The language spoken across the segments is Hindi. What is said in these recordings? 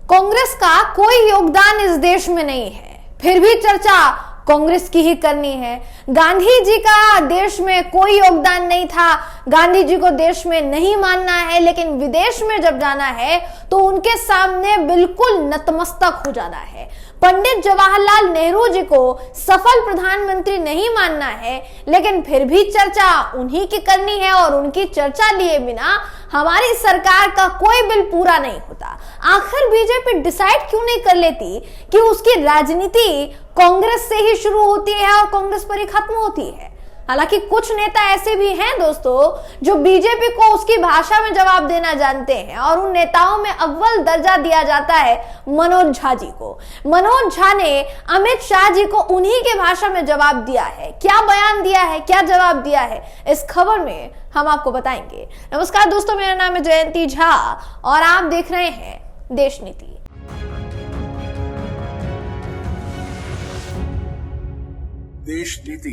कांग्रेस का कोई योगदान इस देश में नहीं है, फिर भी चर्चा कांग्रेस की ही करनी है। गांधी जी का देश में कोई योगदान नहीं था, गांधी जी को देश में नहीं मानना है, लेकिन विदेश में जब जाना है तो उनके सामने बिल्कुल नतमस्तक हो जाना है। पंडित जवाहरलाल नेहरू जी को सफल प्रधानमंत्री नहीं मानना है, लेकिन फिर भी चर्चा उन्हीं की करनी है और उनकी चर्चा लिए बिना हमारी सरकार का कोई बिल पूरा नहीं होता। आखिर बीजेपी डिसाइड क्यों नहीं कर लेती कि उसकी राजनीति कांग्रेस से ही शुरू होती है और कांग्रेस पर ही खत्म होती है। हालांकि कुछ नेता ऐसे भी हैं दोस्तों जो बीजेपी को उसकी भाषा में जवाब देना जानते हैं, और उन नेताओं में अव्वल दर्जा दिया जाता है मनोज झा जी को। मनोज झा ने अमित शाह जी को उन्हीं के भाषा में जवाब दिया है। क्या बयान दिया है, क्या जवाब दिया है, इस खबर में हम आपको बताएंगे। नमस्कार दोस्तों, मेरा नाम है जयंती झा और आप देख रहे हैं देश नीति। देश नीति,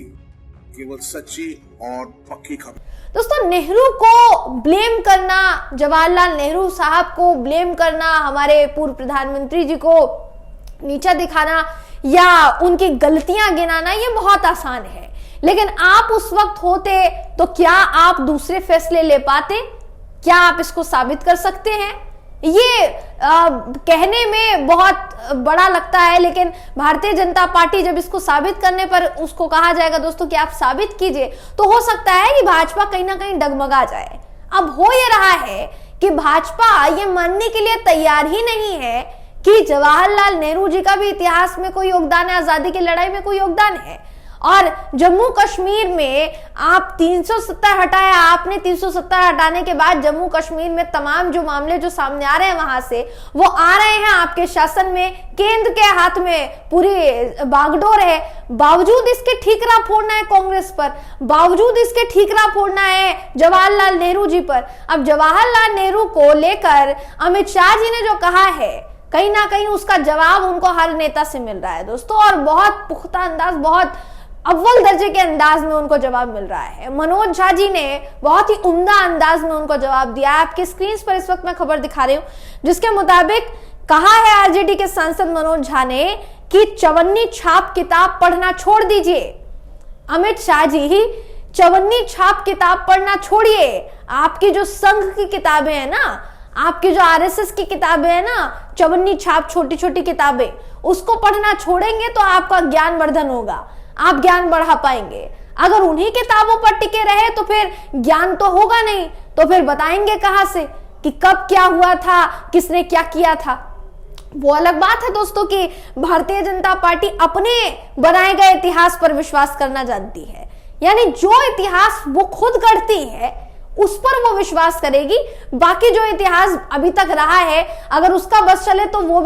केवल सच्ची और पक्की खबर। दोस्तों, नेहरू को ब्लेम करना, जवाहरलाल नेहरू साहब को ब्लेम करना, हमारे पूर्व प्रधानमंत्री जी को नीचा दिखाना या उनकी गलतियां गिनाना, ये बहुत आसान है। लेकिन आप उस वक्त होते तो क्या आप दूसरे फैसले ले पाते? क्या आप इसको साबित कर सकते हैं? ये कहने में बहुत बड़ा लगता है, लेकिन भारतीय जनता पार्टी जब इसको साबित करने पर उसको कहा जाएगा दोस्तों कि आप साबित कीजिए, तो हो सकता है कि भाजपा कहीं ना कहीं डगमगा जाए। अब हो ये रहा है कि भाजपा ये मानने के लिए तैयार ही नहीं है कि जवाहरलाल नेहरू जी का भी इतिहास में कोई योगदान है, आजादी की लड़ाई में कोई योगदान है। और जम्मू कश्मीर में आप 370 हटाया, आपने 370 हटाने के बाद जम्मू कश्मीर में तमाम जो मामले जो सामने आ रहे हैं वहां से, वो आ रहे हैं आपके शासन में, केंद्र के हाथ में पूरी बागडोर है। बावजूद इसके ठीकरा फोड़ना है कांग्रेस पर, बावजूद इसके ठीकरा फोड़ना है जवाहरलाल नेहरू जी पर। अब जवाहरलाल नेहरू को लेकर अमित शाह जी ने जो कहा है, कहीं ना कहीं उसका जवाब उनको हर नेता से मिल रहा है दोस्तों, और बहुत पुख्ता अंदाज, बहुत अव्वल दर्जे के अंदाज में उनको जवाब मिल रहा है। मनोज झा जी ने बहुत ही उम्दा अंदाज में उनको जवाब दिया है। आपके स्क्रीन पर इस वक्त मैं खबर दिखा रही हूं, जिसके मुताबिक कहा है आरजेडी के सांसद मनोज झा ने कि चवन्नी छाप किताब पढ़ना छोड़ दीजिए। अमित शाह जी ही चवन्नी छाप किताब पढ़ना छोड़िए, आपकी जो संघ की किताबें हैं ना, आपकी जो आरएसएस की किताबें हैं ना, चवन्नी छाप छोटी छोटी किताबें, उसको पढ़ना छोड़ेंगे तो आपका ज्ञान वर्धन होगा, आप ज्ञान बढ़ा पाएंगे। अगर उन्हीं किताबों पर टिके रहे तो फिर ज्ञान तो होगा नहीं, तो फिर बताएंगे कहां से कि कब क्या हुआ था, किसने क्या किया था। वो अलग बात है दोस्तों कि भारतीय जनता पार्टी अपने बनाए गए इतिहास पर विश्वास करना जानती है, यानी जो इतिहास वो खुद गढ़ती है उस पर वो विश्वास करेगी। बाकी जो इतिहास अभी तक रहा है, अगर उसका बस चले तो वो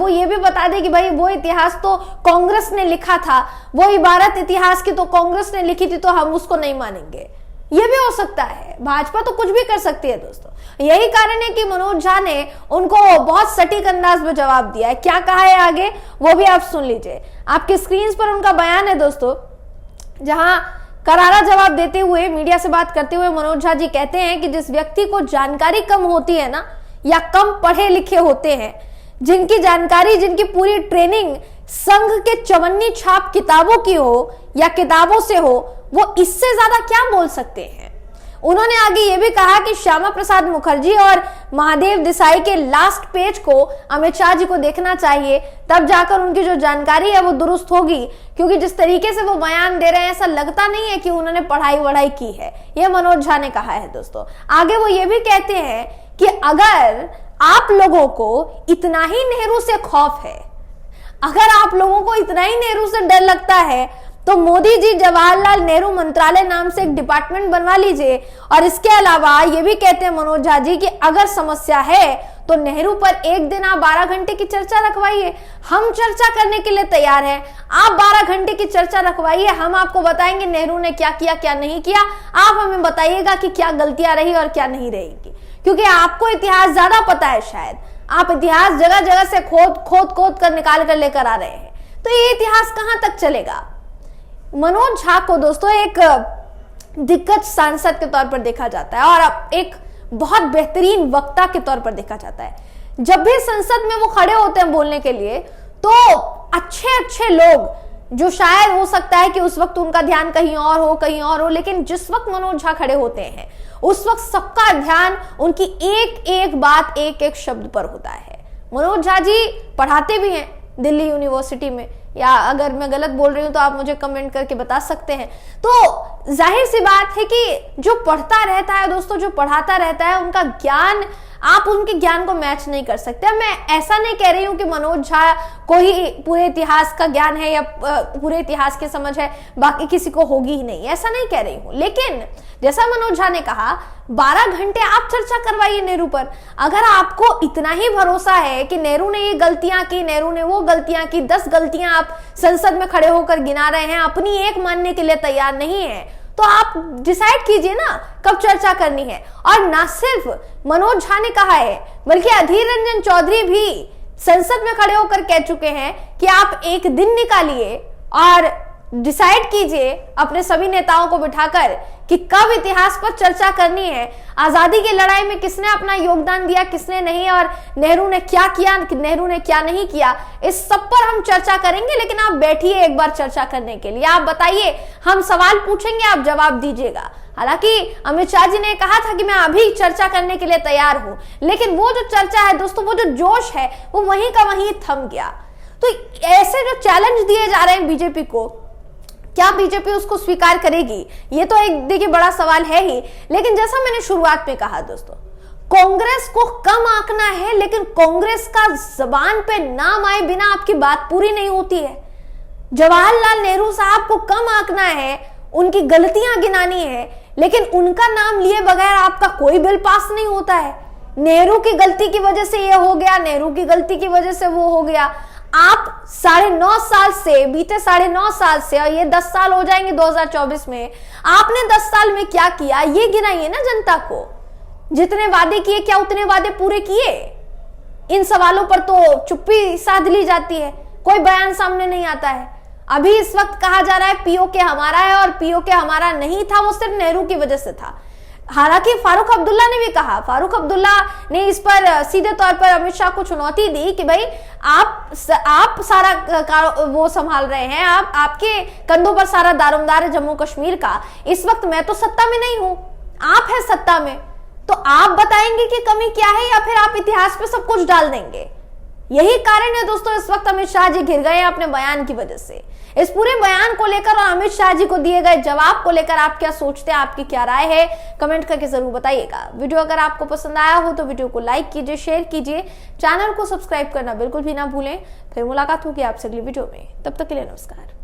ये भी बता दे कि भाई वो इतिहास तो कांग्रेस ने लिखा था, वो इबारत इतिहास की तो कांग्रेस ने लिखी थी, तो हम उसको नहीं मानेंगे। ये भी हो सकता है, भाजपा तो कुछ भी कर सकती है दोस्तों। यही कारण है कि मनोज झा ने उनको बहुत सटीक अंदाज में जवाब दिया है। क्या कहा है आगे वो भी आप सुन लीजिए। आपके स्क्रीन पर उनका बयान है दोस्तों, जहां करारा जवाब देते हुए, मीडिया से बात करते हुए मनोज झा जी कहते हैं कि जिस व्यक्ति को जानकारी कम होती है ना, या कम पढ़े लिखे होते हैं, जिनकी जानकारी, जिनकी पूरी ट्रेनिंग संघ के चवन्नी छाप किताबों की हो या किताबों से हो, वो इससे ज्यादा क्या बोल सकते हैं। उन्होंने आगे ये भी कहा कि श्यामा प्रसाद मुखर्जी और महादेव देसाई के लास्ट पेज को अमित शाह जी को देखना चाहिए, तब जाकर उनकी जो जानकारी है वो दुरुस्त होगी। क्योंकि जिस तरीके से वो बयान दे रहे हैं, ऐसा लगता नहीं है कि उन्होंने पढ़ाई वढ़ाई की है। ये मनोज झा ने कहा है दोस्तों। आगे वो ये भी कहते हैं कि अगर आप लोगों को इतना ही नेहरू से खौफ है, अगर आप लोगों को इतना ही नेहरू से डर लगता है, तो मोदी जी जवाहरलाल नेहरू मंत्रालय नाम से एक डिपार्टमेंट बनवा लीजिए। और इसके अलावा ये भी कहते हैं मनोज झा जी कि अगर समस्या है तो नेहरू पर एक दिन आप 12 घंटे की चर्चा रखवाइए, हम चर्चा करने के लिए तैयार हैं। आप 12 घंटे की चर्चा रखवाइए, हम आपको बताएंगे नेहरू ने क्या किया, क्या नहीं किया। आप हमें बताइएगा कि क्या गलतियां रही और क्या नहीं रहेगी, क्योंकि आपको इतिहास ज्यादा पता है। शायद आप इतिहास जगह जगह से खोद कर निकाल कर लेकर आ रहे हैं, तो ये इतिहास कहां तक चलेगा। मनोज झा को दोस्तों एक दिग्गज सांसद के तौर पर देखा जाता है और एक बहुत बेहतरीन वक्ता के तौर पर देखा जाता है। जब भी संसद में वो खड़े होते हैं बोलने के लिए, तो अच्छे लोग जो शायद हो सकता है कि उस वक्त उनका ध्यान कहीं और हो, लेकिन जिस वक्त मनोज झा खड़े होते हैं उस वक्त सबका ध्यान उनकी एक बात, एक शब्द पर होता है। मनोज झा जी पढ़ाते भी हैं दिल्ली यूनिवर्सिटी में, या अगर मैं गलत बोल रही हूं तो आप मुझे कमेंट करके बता सकते हैं। तो जाहिर सी बात है कि जो पढ़ता रहता है दोस्तों, जो पढ़ाता रहता है, उनका ज्ञान, आप उनके ज्ञान को मैच नहीं कर सकते। मैं ऐसा नहीं कह रही हूं कि मनोज झा को ही पूरे इतिहास का ज्ञान है या पूरे इतिहास की समझ है, बाकी किसी को होगी ही नहीं, ऐसा नहीं कह रही हूं। लेकिन जैसा मनोज झा ने कहा, 12 घंटे आप चर्चा करवाइए नेहरू पर। अगर आपको इतना ही भरोसा है कि नेहरू ने ये गलतियां की, नेहरू ने वो गलतियां की, 10 गलतियां आप संसद में खड़े होकर गिना रहे हैं, अपनी एक मानने के लिए तैयार नहीं है, तो आप डिसाइड कीजिए ना कब चर्चा करनी है। और ना सिर्फ मनोज झा ने कहा है, बल्कि अधीर रंजन चौधरी भी संसद में खड़े होकर कह चुके हैं कि आप एक दिन निकालिए और डिसाइड कीजिए अपने सभी नेताओं को बिठाकर कि कब इतिहास पर चर्चा करनी है। आजादी की लड़ाई में किसने अपना योगदान दिया, किसने नहीं, और नेहरू ने क्या किया, नेहरू ने क्या नहीं किया, इस सब पर हम चर्चा करेंगे। लेकिन आप बैठिए एक बार चर्चा करने के लिए, आप बताइए, हम सवाल पूछेंगे, आप जवाब दीजिएगा। हालांकि अमित शाह जी ने कहा था कि मैं अभी चर्चा करने के लिए तैयार हूं, लेकिन वो जो चर्चा है दोस्तों, वो जो जोश है, वो वहीं का वहीं थम गया। तो ऐसे जो चैलेंज दिए जा रहे हैं बीजेपी को, क्या बीजेपी उसको स्वीकार करेगी, ये तो एक देखिए बड़ा सवाल है ही। लेकिन जैसा मैंने शुरुआत में कहा दोस्तों, कांग्रेस को कम आंकना है, लेकिन कांग्रेस का जबान पे नाम आए बिना आपकी बात पूरी नहीं होती है। जवाहरलाल नेहरू साहब को कम आंकना है, उनकी गलतियां गिनानी है, लेकिन उनका नाम लिए बगैर आपका कोई बिल पास नहीं होता है। नेहरू की गलती की वजह से ये हो गया, नेहरू की गलती की वजह से वो हो गया। आप 9.5 साल से, बीते 9.5 साल से, और ये 10 साल हो जाएंगे 2024 में, आपने 10 साल में क्या किया ये गिनाइए ना जनता को। जितने वादे किए, क्या उतने वादे पूरे किए? इन सवालों पर तो चुप्पी साध ली जाती है, कोई बयान सामने नहीं आता है। अभी इस वक्त कहा जा रहा है पीओके हमारा है, और पीओके हमारा नहीं था, वो सिर्फ नेहरू की वजह से था। हालांकि फारूक अब्दुल्ला ने भी कहा, फारूक अब्दुल्ला ने इस पर सीधे तौर पर अमित शाह को चुनौती दी कि भाई आप सारा वो संभाल रहे हैं, आपके कंधों पर सारा दारोमदार है जम्मू कश्मीर का। इस वक्त मैं तो सत्ता में नहीं हूं, आप है सत्ता में, तो आप बताएंगे कि कमी क्या है, या फिर आप इतिहास पे सब कुछ डाल देंगे? यही कारण है दोस्तों, इस वक्त अमित शाह जी घिर गए हैं अपने बयान की वजह से। इस पूरे बयान को लेकर और अमित शाह जी को दिए गए जवाब को लेकर आप क्या सोचते हैं, आपकी क्या राय है, कमेंट करके जरूर बताइएगा। वीडियो अगर आपको पसंद आया हो तो वीडियो को लाइक कीजिए, शेयर कीजिए, चैनल को सब्सक्राइब करना बिल्कुल भी ना भूलें। फिर मुलाकात होगी आपसे अगली वीडियो में, तब तक के लिए नमस्कार।